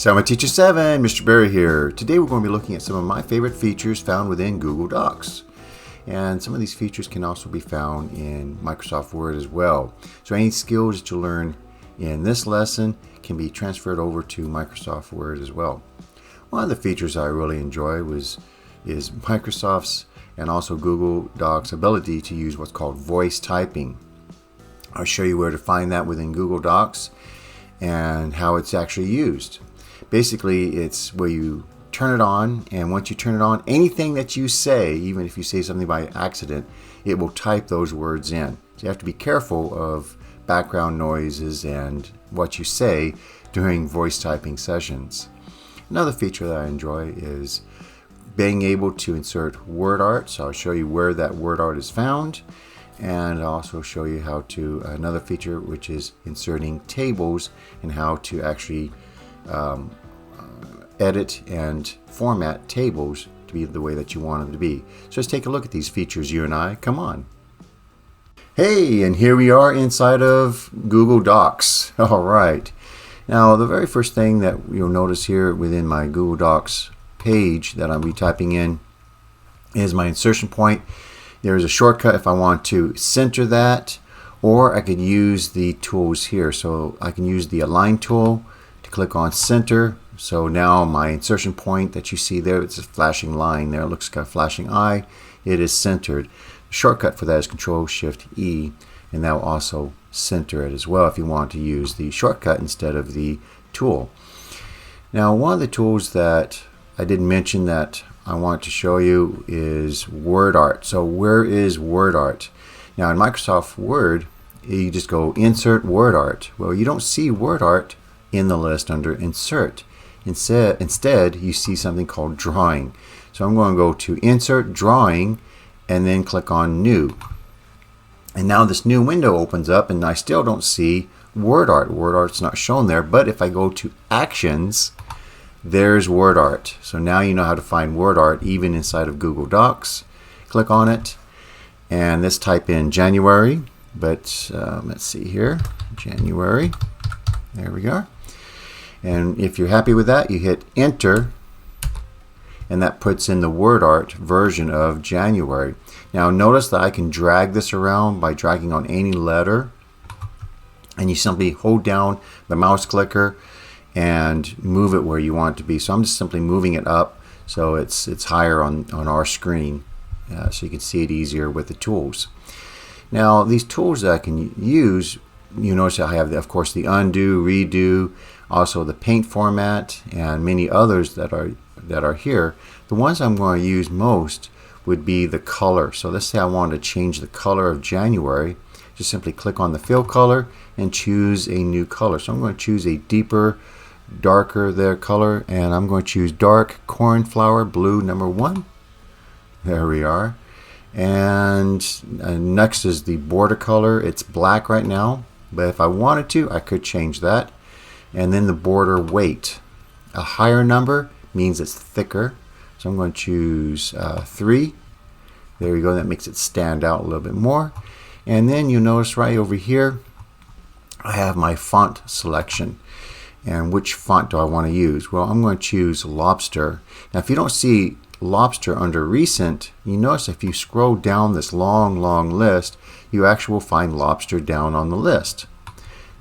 Summer Teacher 7, Mr. Berry here. Today we're going to be looking at some of my favorite features found within Google Docs. And some of these features can also be found in Microsoft Word as well. So any skills that you learn in this lesson can be transferred over to Microsoft Word as well. One of the features I really enjoy is Microsoft's and also Google Docs' ability to use what's called voice typing. I'll show you where to find that within Google Docs and how it's actually used. Basically, it's where you turn it on, and once you turn it on, anything that you say, even if you say something by accident, it will type those words in. So you have to be careful of background noises and what you say during voice typing sessions. Another feature that I enjoy is being able to insert word art. So I'll show you where that word art is found, and I'll also show you how to another feature, which is inserting tables and how to actually edit and format tables to be the way that you want them to be. So let's take a look at these features, you and I. Come on. Hey, and here we are inside of Google Docs. All right. Now, the very first thing that you'll notice here within my Google Docs page that I'll be typing in is my insertion point. There's a shortcut if I want to center that, or I could use the tools here. So I can use the align tool to click on center. So now my insertion point that you see there, it's a flashing line there. It looks like a flashing eye. It is centered. The shortcut for that is Control-Shift-E, and that will also center it as well if you want to use the shortcut instead of the tool. Now, one of the tools that I didn't mention that I want to show you is word art. So where is word art? Now in Microsoft Word, you just go insert word art. Well, you don't see word art in the list under insert. Instead, you see something called drawing. So I'm going to go to insert drawing and then click on new. And now this new window opens up, and I still don't see word art. Word art's not shown there, but if I go to actions, there's word art. So now you know how to find word art even inside of Google Docs. Click on it, and let's type in January. But let's see here, January. There we go. And if you're happy with that, you hit enter, and that puts in the word art version of January. Now notice that I can drag this around by dragging on any letter, and you simply hold down the mouse clicker and move it where you want it to be. So I'm just simply moving it up so it's higher on our screen, so you can see it easier with the tools. Now these tools that I can use, you notice I have, of course, the undo, redo, also the paint format, and many others that are here. The ones I'm going to use most would be the color. So let's say I want to change the color of January. Just simply click on the fill color and choose a new color. So I'm going to choose a deeper, darker there color, and I'm going to choose dark cornflower blue number 1. There we are. And next is the border color. It's black right now, but if I wanted to, I could change that. And then the border weight. A higher number means it's thicker. So I'm going to choose 3. There we go. That makes it stand out a little bit more. And then you'll notice right over here, I have my font selection. And which font do I want to use? Well, I'm going to choose Lobster. Now, if you don't see Lobster under recent, you notice if you scroll down this long list, you actually will find Lobster down on the list.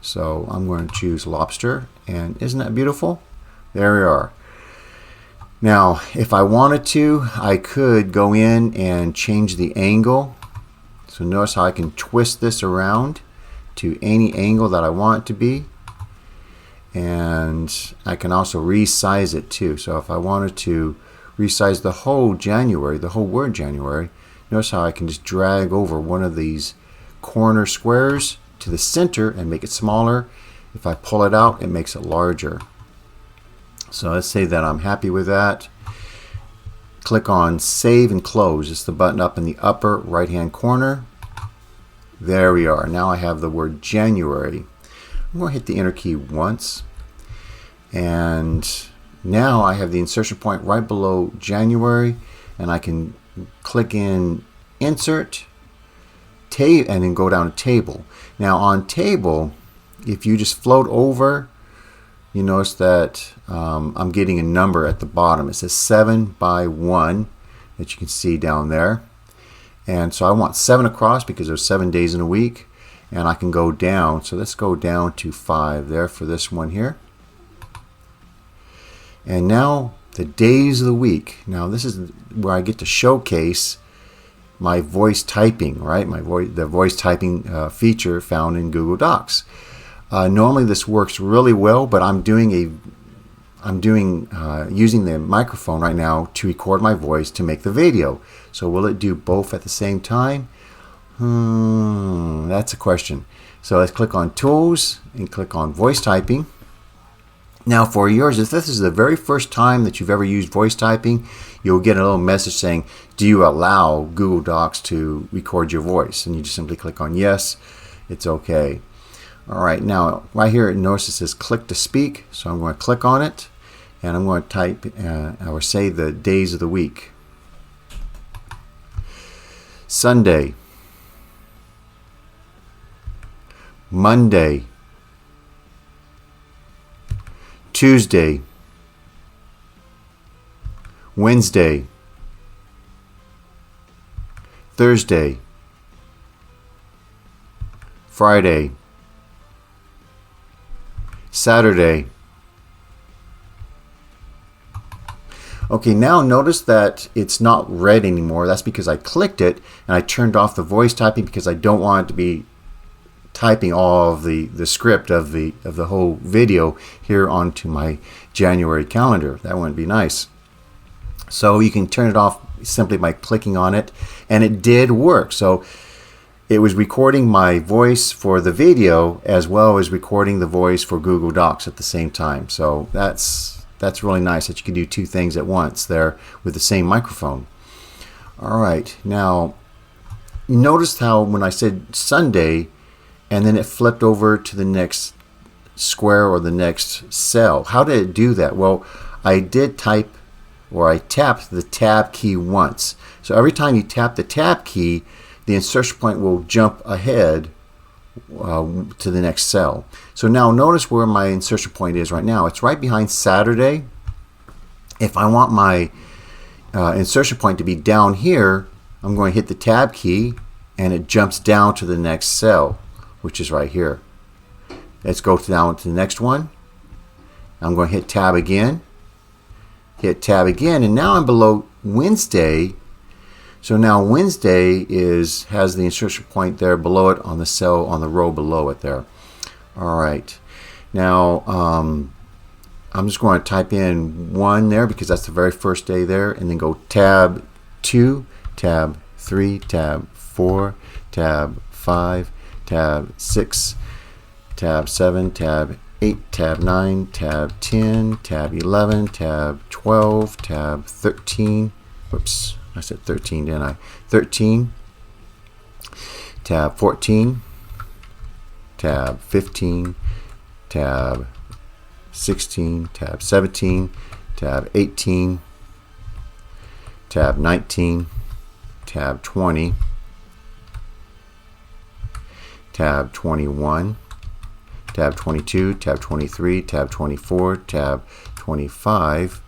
So I'm going to choose Lobster, and isn't that beautiful? There we are. Now, if I wanted to, I could go in and change the angle. So notice how I can twist this around to any angle that I want it to be. And I can also resize it too. So if I wanted to resize the whole January, the whole word January, notice how I can just drag over one of these corner squares to the center and make it smaller. If I pull it out, it makes it larger. So let's say that I'm happy with that. Click on Save and Close. It's the button up in the upper right hand corner. There we are. Now I have the word January. I'm going to hit the enter key once, and now I have the insertion point right below January, and I can click in Insert, and then go down to Table. Now on Table, if you just float over you notice that I'm getting a number at the bottom. It says 7 by 1 that you can see down there. And so I want 7 across because there's 7 days in a week. And I can go down. So let's go down to 5 there for this one here. And now the days of the week. Now this is where I get to showcase my voice typing, right? The voice typing feature found in Google Docs. Normally this works really well, but I'm using the microphone right now to record my voice to make the video. So will it do both at the same time? That's a question. So let's click on Tools and click on Voice Typing. Now for yours, if this is the very first time that you've ever used voice typing, you'll get a little message saying, do you allow Google Docs to record your voice? And you just simply click on yes, it's okay. All right, now right here, notice it says click to speak. So I'm going to click on it and I'm going to type or say the days of the week. Sunday, Monday, Tuesday, Wednesday, Thursday, Friday, Saturday. Okay, now notice that it's not red anymore. That's because I clicked it and I turned off the voice typing because I don't want it to be typing all of the script of the whole video here onto my January calendar. That wouldn't be nice. So you can turn it off simply by clicking on it, and it did work. So it was recording my voice for the video as well as recording the voice for Google Docs at the same time. So that's really nice that you can do two things at once there with the same microphone. All right, now notice how when I said Sunday and then it flipped over to the next square or the next cell. How did it do that? Well, I did type, or I tapped the tab key once. So every time you tap the tab key, the insertion point will jump ahead to the next cell. So now notice where my insertion point is right now. It's right behind Saturday. If I want my insertion point to be down here, I'm going to hit the tab key and it jumps down to the next cell, which is right here. Let's go down to the next one. I'm going to hit tab again, and now I'm below Wednesday. So now Wednesday has the insertion point there below it on the cell on the row below it there. All right, now I'm just going to type in 1 there because that's the very first day there, and then go tab 2, tab 3, tab 4, tab 5, tab 6, tab 7, tab 8, tab 9, tab 10, tab 11, tab 12, tab 13. Whoops, I said 13, didn't I? 13, tab 14, tab 15, tab 16, tab 17, tab 18, tab 19, tab 20, tab 21, tab 22, tab 23, tab 24, tab 25.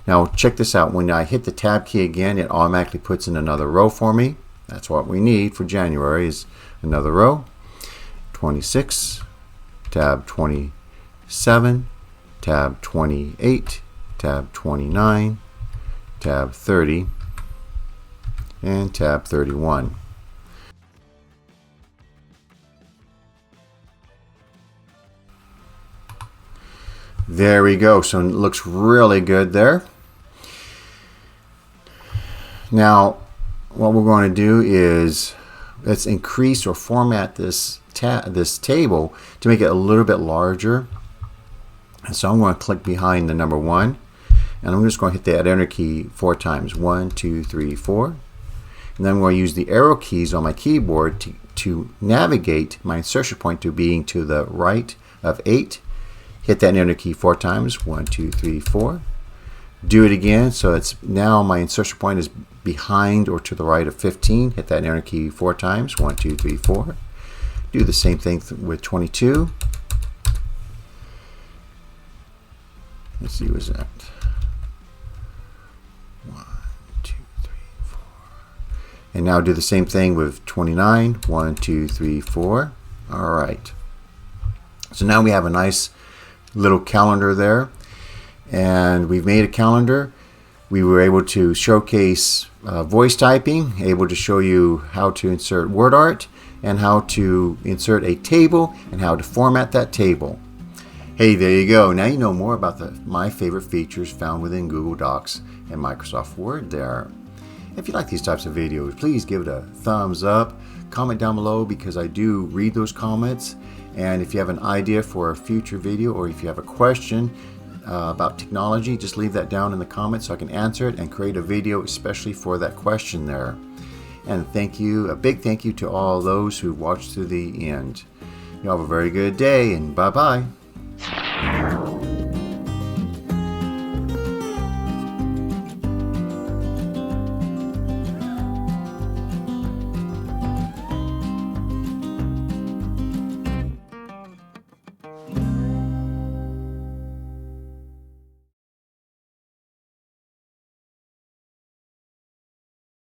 Now check this out. When I hit the tab key again, it automatically puts in another row for me. That's what we need for January, is another row. 26, tab 27, tab 28, tab 29, tab 30, and tab 31. There we go. So it looks really good there. Now what we're going to do is let's increase or format this table to make it a little bit larger. And so I'm going to click behind the number 1, and I'm just going to hit that enter key 4 times. 1, 2, 3, 4. And then I'm going to use the arrow keys on my keyboard to navigate my insertion point to being to the right of 8. Hit that enter key 4 times. 1, 2, 3, 4. Do it again. So it's now my insertion point is behind or to the right of 15. Hit that enter key 4 times. 1, 2, 3, 4. Do the same thing with 22. Let's see, what's that? 1, 2, 3, 4. And now do the same thing with 29. 1, 2, 3, 4. All right. So now we have a nice little calendar there. And we've made a calendar. We were able to showcase voice typing, able to show you how to insert word art, and how to insert a table, and how to format that table. Hey, there you go. Now you know more about my favorite features found within Google Docs and Microsoft Word there. If you like these types of videos, please give it a thumbs up. Comment down below because I do read those comments. And if you have an idea for a future video, or if you have a question about technology, just leave that down in the comments so I can answer it and create a video especially for that question there. And thank you, a big thank you to all those who watched to the end. You have a very good day, and bye-bye.